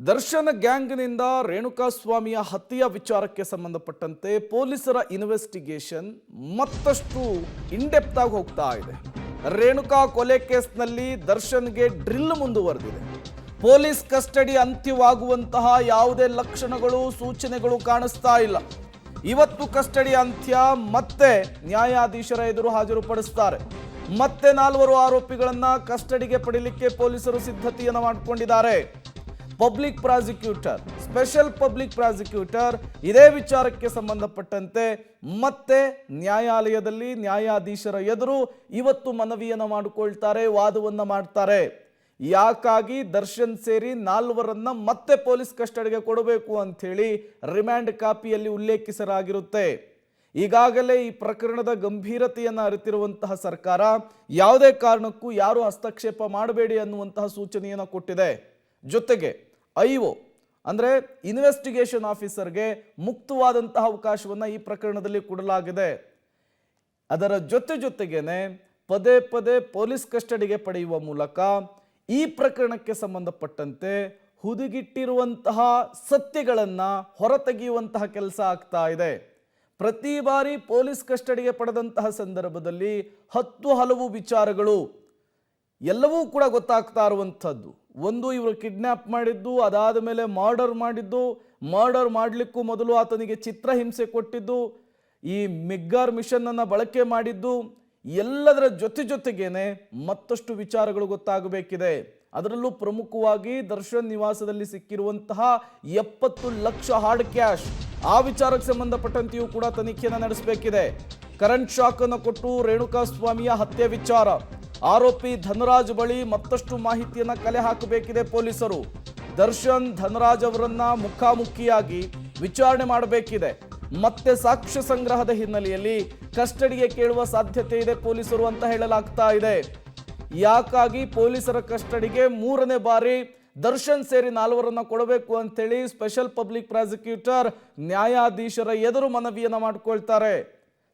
ದರ್ಶನ ಗ್ಯಾಂಗ್ನಿಂದ ರೇಣುಕಾಸ್ವಾಮಿಯ ಹತ್ಯೆಯ ವಿಚಾರಕ್ಕೆ ಸಂಬಂಧಪಟ್ಟಂತೆ ಪೊಲೀಸರ ಇನ್ವೆಸ್ಟಿಗೇಷನ್ ಮತ್ತಷ್ಟು ಇನ್ಡೆಪ್ತ್ ಆಗಿ ಹೋಗ್ತಾ ಇದೆ. ರೇಣುಕಾ ಕೊಲೆ ಕೇಸ್ನಲ್ಲಿ ದರ್ಶನ್ಗೆ ಡ್ರಿಲ್ ಮುಂದುವರೆದಿದೆ. ಪೊಲೀಸ್ ಕಸ್ಟಡಿ ಅಂತ್ಯವಾಗುವಂತಹ ಯಾವುದೇ ಲಕ್ಷಣಗಳು ಸೂಚನೆಗಳು ಕಾಣಿಸ್ತಾ ಇಲ್ಲ. ಇವತ್ತು ಕಸ್ಟಡಿ ಅಂತ್ಯ, ಮತ್ತೆ ನ್ಯಾಯಾಧೀಶರ ಎದುರು ಹಾಜರುಪಡಿಸ್ತಾರೆ. ಮತ್ತೆ 4 ಆರೋಪಿಗಳನ್ನ ಕಸ್ಟಡಿಗೆ ಪಡೆಯಲಿಕ್ಕೆ ಪೊಲೀಸರು ಸಿದ್ಧತೆಯನ್ನು ಮಾಡಿಕೊಂಡಿದ್ದಾರೆ. Public prosecutor, special public prosecutor ಇದೇ ವಿಚಾರಕ್ಕೆ ಸಂಬಂಧಪಟ್ಟಂತೆ ಮತ್ತೆ ನ್ಯಾಯಾಲಯದಲ್ಲಿ ನ್ಯಾಯಾಧೀಶರ ಎದುರು ಇವತ್ತು ಮನವಿಯನ್ನು ಮಾಡಿಕೊಳ್ತಾರೆ, ವಾದವನ್ನ ಮಾಡ್ತಾರೆ. ಯಾಕಾಗಿ ದರ್ಶನ್ ಸೇರಿ 4ರನ್ನ ಮತ್ತೆ ಪೊಲೀಸ್ ಕಸ್ಟಡಿಗೆ ಕೊಡಬೇಕು ಅಂತ ಹೇಳಿ ರಿಮ್ಯಾಂಡ್ ಕಾಪಿಯಲ್ಲಿ ಉಲ್ಲೇಖಿಸಲಾಗಿರುತ್ತೆ. ಈಗಾಗಲೇ ಈ ಪ್ರಕರಣದ ಗಂಭೀರತೆಯನ್ನು ಅರಿತಿರುವಂತಹ ಸರ್ಕಾರ ಯಾವುದೇ ಕಾರಣಕ್ಕೂ ಯಾರು ಹಸ್ತಕ್ಷೇಪ ಮಾಡಬೇಡಿ ಅನ್ನುವಂತಹ ಸೂಚನೆಯನ್ನು ಕೊಟ್ಟಿದೆ. ಜೊತೆಗೆ ಐಒ ಅಂದರೆ ಇನ್ವೆಸ್ಟಿಗೇಷನ್ ಆಫೀಸರ್ಗೆ ಮುಕ್ತವಾದಂತಹ ಅವಕಾಶವನ್ನು ಈ ಪ್ರಕರಣದಲ್ಲಿ ಕೊಡಲಾಗಿದೆ. ಅದರ ಜೊತೆಗೇನೆ ಪದೇ ಪದೇ ಪೊಲೀಸ್ ಕಸ್ಟಡಿಗೆ ಪಡೆಯುವ ಮೂಲಕ ಈ ಪ್ರಕರಣಕ್ಕೆ ಸಂಬಂಧಪಟ್ಟಂತೆ ಹುದುಗಿಟ್ಟಿರುವಂತಹ ಸತ್ಯಗಳನ್ನು ಹೊರತೆಗೆಯುವಂತಹ ಕೆಲಸ ಆಗ್ತಾ ಇದೆ. ಪ್ರತಿ ಬಾರಿ ಪೊಲೀಸ್ ಕಸ್ಟಡಿಗೆ ಪಡೆದಂತಹ ಸಂದರ್ಭದಲ್ಲಿ ಹಲವು ವಿಚಾರಗಳು ಎಲ್ಲವೂ ಕೂಡ ಗೊತ್ತಾಗ್ತಾ ಇರುವಂಥದ್ದು. ಒಂದು, ಇವರು ಕಿಡ್ನ್ಯಾಪ್ ಮಾಡಿದ್ದು, ಅದಾದ ಮೇಲೆ ಮರ್ಡರ್ ಮಾಡಲಿಕ್ಕೂ ಮೊದಲು ಆತನಿಗೆ ಚಿತ್ರಹಿಂಸೆ ಕೊಟ್ಟಿದ್ದು, ಈ ಮೆಗ್ಗಾರ್ ಮಿಷನ್ ಅನ್ನು ಬಳಕೆ ಮಾಡಿದ್ದು, ಎಲ್ಲದರ ಜೊತೆಗೇನೆ ಮತ್ತಷ್ಟು ವಿಚಾರಗಳು ಗೊತ್ತಾಗಬೇಕಿದೆ. ಅದರಲ್ಲೂ ಪ್ರಮುಖವಾಗಿ ದರ್ಶನ್ ನಿವಾಸದಲ್ಲಿ ಸಿಕ್ಕಿರುವಂತಹ 70 ಲಕ್ಷ ಹಾರ್ಡ್ ಕ್ಯಾಶ್, ಆ ವಿಚಾರಕ್ಕೆ ಸಂಬಂಧಪಟ್ಟಂತೆಯೂ ಕೂಡ ತನಿಖೆಯನ್ನು ನಡೆಸಬೇಕಿದೆ. ಕರೆಂಟ್ ಶಾಕ್ ಅನ್ನು ಕೊಟ್ಟು ರೇಣುಕಾಸ್ವಾಮಿಯ ಹತ್ಯೆ ವಿಚಾರ, ಆರೋಪಿ ಧನರಾಜ್ ಬಳಿ ಮತ್ತಷ್ಟು ಮಾಹಿತಿಯನ್ನು ಕಲೆ ಹಾಕಬೇಕಿದೆ ಪೊಲೀಸರು. ದರ್ಶನ್ ಧನರಾಜ್ ಅವರನ್ನ ಮುಖಾಮುಖಿಯಾಗಿ ವಿಚಾರಣೆ ಮಾಡಬೇಕಿದೆ. ಮತ್ತೆ ಸಾಕ್ಷ್ಯ ಸಂಗ್ರಹದ ಹಿನ್ನೆಲೆಯಲ್ಲಿ ಕಸ್ಟಡಿಗೆ ಕೇಳುವ ಸಾಧ್ಯತೆ ಇದೆ ಪೊಲೀಸರು ಅಂತ ಹೇಳಲಾಗ್ತಾ ಇದೆ. ಯಾಕಾಗಿ ಪೊಲೀಸರ ಕಸ್ಟಡಿಗೆ 3ನೇ ಬಾರಿ ದರ್ಶನ್ ಸೇರಿ 4ರನ್ನ ಕೊಡಬೇಕು ಅಂತೇಳಿ ಸ್ಪೆಷಲ್ ಪಬ್ಲಿಕ್ ಪ್ರಾಸಿಕ್ಯೂಟರ್ ನ್ಯಾಯಾಧೀಶರ ಎದುರು ಮನವಿಯನ್ನು ಮಾಡಿಕೊಳ್ತಾರೆ.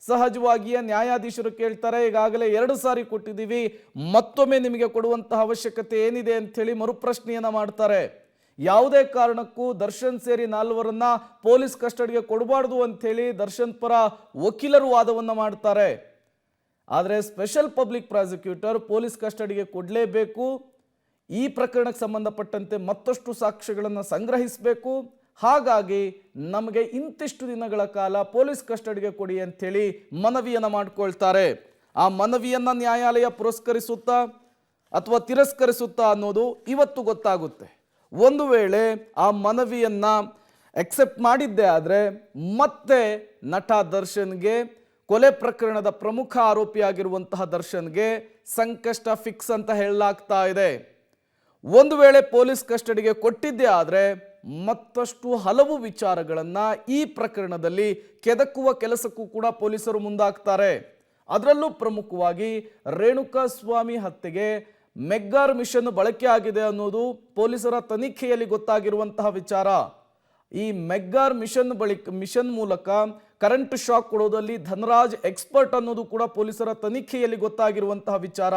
ಸಹಜವಾಗಿಯೇ ನ್ಯಾಯಾಧೀಶರು ಕೇಳ್ತಾರೆ, ಈಗಾಗಲೇ 2 ಸಾರಿ ಕೊಟ್ಟಿದ್ದೀವಿ, ಮತ್ತೊಮ್ಮೆ ನಿಮಗೆ ಕೊಡುವಂತಹ ಅವಶ್ಯಕತೆ ಏನಿದೆ ಅಂಥೇಳಿ ಮರುಪ್ರಶ್ನೆಯನ್ನು ಮಾಡ್ತಾರೆ. ಯಾವುದೇ ಕಾರಣಕ್ಕೂ ದರ್ಶನ್ ಸೇರಿ 4ರನ್ನ ಪೊಲೀಸ್ ಕಸ್ಟಡಿಗೆ ಕೊಡಬಾರ್ದು ಅಂಥೇಳಿ ದರ್ಶನ್ ಪರ ವಕೀಲರು ವಾದವನ್ನು ಮಾಡ್ತಾರೆ. ಆದರೆ ಸ್ಪೆಷಲ್ ಪಬ್ಲಿಕ್ ಪ್ರಾಸಿಕ್ಯೂಟರ್ ಪೊಲೀಸ್ ಕಸ್ಟಡಿಗೆ ಕೊಡಲೇಬೇಕು, ಈ ಪ್ರಕರಣಕ್ಕೆ ಸಂಬಂಧಪಟ್ಟಂತೆ ಮತ್ತಷ್ಟು ಸಾಕ್ಷ್ಯಗಳನ್ನು ಸಂಗ್ರಹಿಸಬೇಕು, ಹಾಗಾಗಿ ನಮಗೆ ಇಂತಿಷ್ಟು ದಿನಗಳ ಕಾಲ ಪೊಲೀಸ್ ಕಸ್ಟಡಿಗೆ ಕೊಡಿ ಅಂಥೇಳಿ ಮನವಿಯನ್ನು ಮಾಡಿಕೊಳ್ತಾರೆ. ಆ ಮನವಿಯನ್ನು ನ್ಯಾಯಾಲಯ ಪುರಸ್ಕರಿಸುತ್ತಾ ಅಥವಾ ತಿರಸ್ಕರಿಸುತ್ತಾ ಅನ್ನೋದು ಇವತ್ತು ಗೊತ್ತಾಗುತ್ತೆ. ಒಂದು ವೇಳೆ ಆ ಮನವಿಯನ್ನು ಅಕ್ಸೆಪ್ಟ್ ಮಾಡಿದ್ದೇ ಆದರೆ ಮತ್ತೆ ನಟ ದರ್ಶನ್ಗೆ, ಕೊಲೆ ಪ್ರಕರಣದ ಪ್ರಮುಖ ಆರೋಪಿಯಾಗಿರುವಂತಹ ದರ್ಶನ್ಗೆ ಸಂಕಷ್ಟ ಫಿಕ್ಸ್ ಅಂತ ಹೇಳಲಾಗ್ತಾ ಇದೆ. ಒಂದು ವೇಳೆ ಪೊಲೀಸ್ ಕಸ್ಟಡಿಗೆ ಕೊಟ್ಟಿದ್ದೇ ಆದರೆ ಮತ್ತಷ್ಟು ಹಲವು ವಿಚಾರಗಳನ್ನು ಈ ಪ್ರಕರಣದಲ್ಲಿ ಕೆದಕುವ ಕೆಲಸಕ್ಕೂ ಕೂಡ ಪೊಲೀಸರು ಮುಂದಾಗ್ತಾರೆ. ಅದರಲ್ಲೂ ಪ್ರಮುಖವಾಗಿ ರೇಣುಕಾಸ್ವಾಮಿ ಹತ್ಯೆಗೆ ಮೆಗ್ಗಾರ್ ಮಿಷನ್ ಬಳಕೆ ಆಗಿದೆ ಅನ್ನೋದು ಪೊಲೀಸರ ತನಿಖೆಯಲ್ಲಿ ಗೊತ್ತಾಗಿರುವಂತಹ ವಿಚಾರ. ಈ ಮೆಗ್ಗಾರ್ ಮಿಷನ್ ಮೂಲಕ ಕರೆಂಟ್ ಶಾಕ್ ಕೊಡೋದಲ್ಲಿ ಧನರಾಜ್ ಎಕ್ಸ್ಪರ್ಟ್ ಅನ್ನೋದು ಕೂಡ ಪೊಲೀಸರ ತನಿಖೆಯಲ್ಲಿ ಗೊತ್ತಾಗಿರುವಂತಹ ವಿಚಾರ.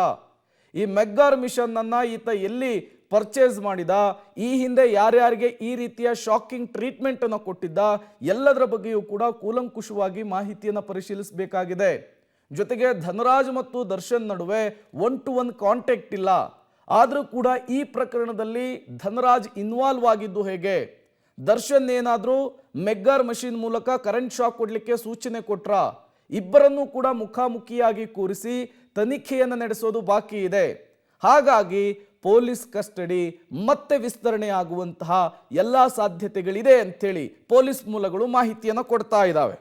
ಈ ಮೆಗ್ಗಾರ್ ಮಿಷನ್ ಅನ್ನ ಈತ ಎಲ್ಲಿ ಪರ್ಚೇಸ್ ಮಾಡಿದ, ಈ ಹಿಂದೆ ಯಾರ್ಯಾರಿಗೆ ಈ ರೀತಿಯ ಶಾಕಿಂಗ್ ಟ್ರೀಟ್ಮೆಂಟ್ ಅನ್ನು ಕೊಟ್ಟಿದ್ದ, ಎಲ್ಲದರ ಬಗ್ಗೆಯೂ ಕೂಡ ಕೂಲಂಕುಷವಾಗಿ ಮಾಹಿತಿಯನ್ನು ಪರಿಶೀಲಿಸಬೇಕಾಗಿದೆ. ಜೊತೆಗೆ ಧನರಾಜ್ ಮತ್ತು ದರ್ಶನ್ ನಡುವೆ 1-to-1 ಕಾಂಟ್ಯಾಕ್ಟ್ ಇಲ್ಲ. ಆದರೂ ಕೂಡ ಈ ಪ್ರಕರಣದಲ್ಲಿ ಧನರಾಜ್ ಇನ್ವಾಲ್ವ್ ಆಗಿದ್ದು ಹೇಗೆ, ದರ್ಶನ್ ಏನಾದರೂ ಮೆಗ್ಗಾರ್ ಮಷೀನ್ ಮೂಲಕ ಕರೆಂಟ್ ಶಾಕ್ ಕೊಡಲಿಕ್ಕೆ ಸೂಚನೆ ಕೊಟ್ರ, ಇಬ್ಬರನ್ನೂ ಕೂಡ ಮುಖಾಮುಖಿಯಾಗಿ ಕೂರಿಸಿ ತನಿಖೆಯನ್ನು ನಡೆಸೋದು ಬಾಕಿ ಇದೆ. ಹಾಗಾಗಿ ಪೊಲೀಸ್ ಕಸ್ಟಡಿ ಮತ್ತೆ ವಿಸ್ತರಣೆ ಆಗುವಂತಹ ಎಲ್ಲ ಸಾಧ್ಯತೆಗಳಿದೆ ಅಂಥೇಳಿ ಪೊಲೀಸ್ ಮೂಲಗಳು ಮಾಹಿತಿಯನ್ನು ಕೊಡ್ತಾ ಇದ್ದಾವೆ.